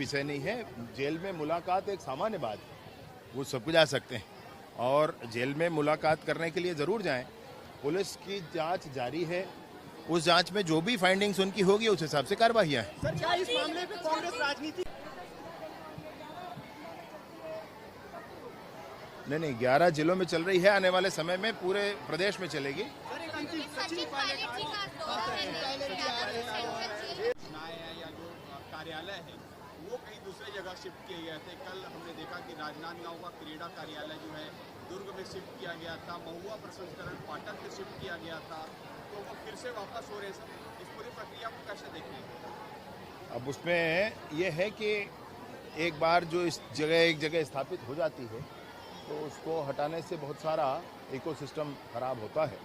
विषय नहीं है। जेल में मुलाकात एक सामान्य बात है, वो सब कुछ जा सकते हैं और जेल में मुलाकात करने के लिए ज़रूर जाएं। पुलिस की जांच जारी है, उस जांच में जो भी फाइंडिंग्स उनकी होगी उस हिसाब से कार्रवाइयाँ हैं। सर, क्या इस मामले पे कांग्रेस राजनीति? नहीं, 11 जिलों में चल रही है, आने वाले समय में पूरे प्रदेश में चलेगी। कार्यालय है वो कहीं दूसरे जगह शिफ्ट किए गए थे। कल हमने देखा कि राजनांदगांव का क्रीड़ा कार्यालय जो है दुर्ग में शिफ्ट किया गया था, महुआ प्रसंस्करण पाटन में शिफ्ट किया गया था, तो वो फिर से वापस हो रहे हैं। इस पूरी प्रक्रिया को कैसे देखें? अब उसमें ये है कि एक बार जो एक जगह स्थापित हो जाती है तो उसको हटाने से बहुत सारा इकोसिस्टम खराब होता है।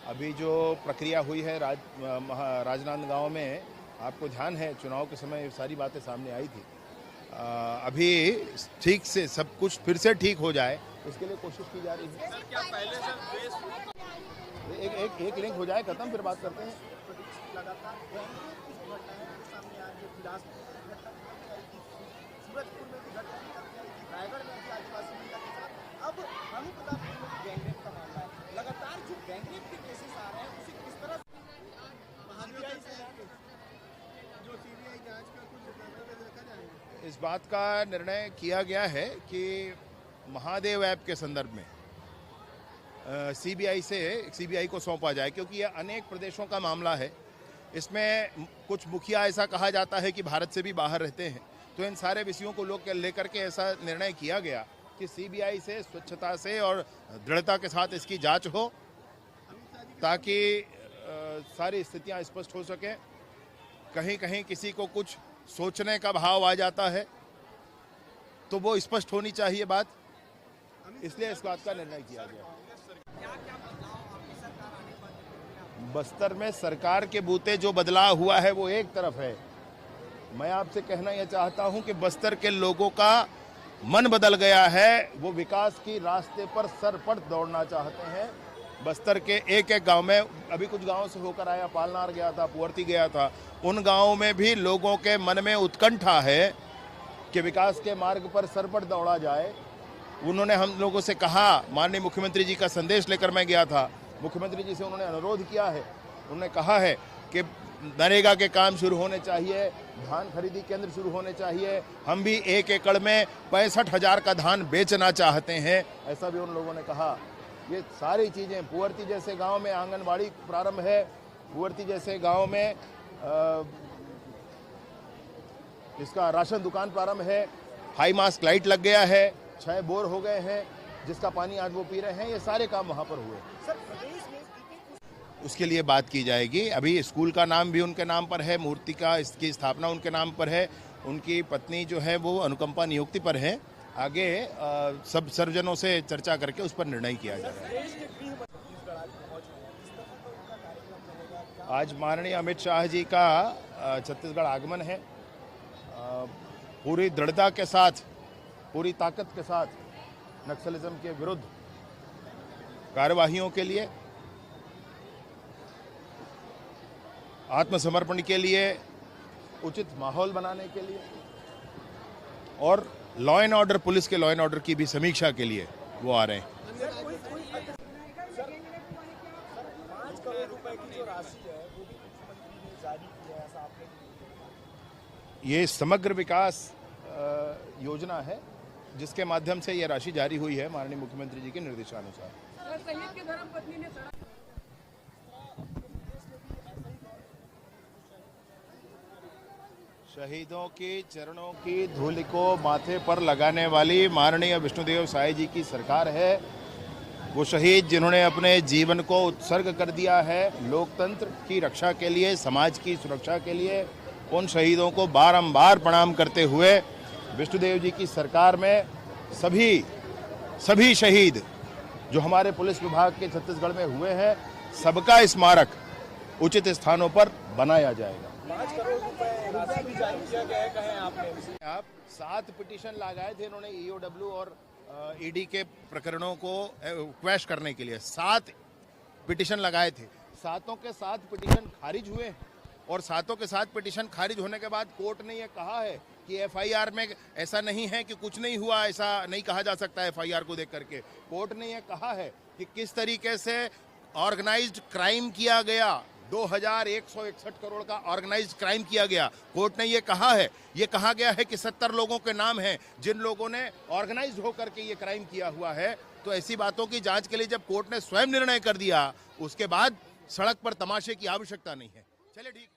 अभी जो प्रक्रिया हुई है राजनांदगांव में, आपको ध्यान है चुनाव के समय ये सारी बातें सामने आई थी। अभी ठीक से सब कुछ फिर से ठीक हो जाए इसके लिए कोशिश की जा रही है। सर, क्या पहले से एक लिंक हो जाए खत्म, फिर बात करते हैं। लगातार रायगढ़ में भी आदिवासी महिला के साथ अब भानुप्रतापपुर में गैंगरेप का मामला है। लगातार जो गैंगरेप के केसेस आ रहे हैं उसे किस तरह जो सीबीआई जांच का कुछ रखा जाएगा? इस बात का निर्णय किया गया है कि महादेव ऐप के संदर्भ में सीबीआई को सौंपा जाए, क्योंकि यह अनेक प्रदेशों का मामला है। इसमें कुछ मुखिया ऐसा कहा जाता है कि भारत से भी बाहर रहते हैं, तो इन सारे विषयों को लेकर के ऐसा निर्णय किया गया कि सीबीआई से स्वच्छता से और दृढ़ता के साथ इसकी जांच हो, ताकि सारी स्थितियां स्पष्ट हो सके। कहीं कहीं किसी को कुछ सोचने का भाव आ जाता है तो वो स्पष्ट होनी चाहिए बात, इसलिए इस बात का निर्णय किया गया। बस्तर में सरकार के बूते जो बदलाव हुआ है वो एक तरफ है। मैं आपसे कहना यह चाहता हूं कि बस्तर के लोगों का मन बदल गया है, वो विकास की रास्ते पर सरपट दौड़ना चाहते हैं। बस्तर के एक एक गांव में, अभी कुछ गांवों से होकर आया, पालनार गया था, पुअर्ती गया था, उन गांवों में भी लोगों के मन में उत्कंठा है कि विकास के मार्ग पर सरपट दौड़ा जाए। उन्होंने हम लोगों से कहा, माननीय मुख्यमंत्री जी का संदेश लेकर मैं गया था, मुख्यमंत्री जी से उन्होंने अनुरोध किया है, उन्होंने कहा है कि नरेगा के काम शुरू होने चाहिए, धान खरीदी केंद्र शुरू होने चाहिए। हम भी 1 एकड़ में 65,000 का धान बेचना चाहते हैं, ऐसा भी उन लोगों ने कहा। ये सारी चीज़ें, पुअर्ती जैसे गांव में आंगनबाड़ी प्रारंभ है, पुअर्ती जैसे गांव में इसका राशन दुकान प्रारंभ है, हाई मास्क लाइट लग गया है, 6 बोर हो गए हैं जिसका पानी आज वो पी रहे हैं। ये सारे काम वहाँ पर हुए। उसके लिए बात की जाएगी। अभी स्कूल का नाम भी उनके नाम पर है, मूर्ति का इसकी स्थापना उनके नाम पर है, उनकी पत्नी जो है वो अनुकंपा नियुक्ति पर है। आगे सब सर्वजनों से चर्चा करके उस पर निर्णय किया जाएगा। आज माननीय अमित शाह जी का छत्तीसगढ़ आगमन है। पूरी दृढ़ता के साथ, पूरी ताकत के साथ नक्सलिज्म के विरुद्ध कार्यवाहियों के लिए, आत्मसमर्पण के लिए, उचित माहौल बनाने के लिए और लॉ एंड ऑर्डर, पुलिस के लॉ एंड ऑर्डर की भी समीक्षा के लिए वो आ रहे हैं। 5 करोड़ रुपए की जो राशि है वो भी मुख्यमंत्री ने जारी की है, ऐसा आपने? ये समग्र विकास योजना है जिसके माध्यम से ये राशि जारी हुई है माननीय मुख्यमंत्री जी के निर्देशानुसार। शहीदों की चरणों की धूल को माथे पर लगाने वाली माननीय विष्णुदेव साय जी की सरकार है। वो शहीद जिन्होंने अपने जीवन को उत्सर्ग कर दिया है लोकतंत्र की रक्षा के लिए, समाज की सुरक्षा के लिए, उन शहीदों को बारंबार प्रणाम करते हुए विष्णुदेव जी की सरकार में सभी शहीद जो हमारे पुलिस विभाग के छत्तीसगढ़ में हुए हैं, सबका स्मारक उचित स्थानों पर बनाया जाएगा। 5 करोड़ रुपए राशि भी जारी किया गया है, कहें आपने? आप 7 पिटीशन लगाए थे इन्होंने ईओडब्ल्यू और ईडी के प्रकरणों को क्वैश करने के लिए। 7 पिटीशन लगाए थे, 7 के 7 पिटीशन खारिज हुए और 7 के 7 पिटीशन खारिज होने के बाद कोर्ट ने यह कहा है कि एफआईआर में ऐसा नहीं है कि कुछ नहीं हुआ, ऐसा नहीं कहा जा सकता एफआईआर को देख करके। कोर्ट ने यह कहा है कि किस तरीके से ऑर्गेनाइज्ड क्राइम किया गया, 2161 करोड़ का ऑर्गेनाइज्ड क्राइम किया गया। कोर्ट ने ये कहा है, ये कहा गया है कि 70 लोगों के नाम हैं जिन लोगों ने ऑर्गेनाइज्ड होकर के ये क्राइम किया हुआ है। तो ऐसी बातों की जांच के लिए जब कोर्ट ने स्वयं निर्णय कर दिया, उसके बाद सड़क पर तमाशे की आवश्यकता नहीं है। चलिए ठीक।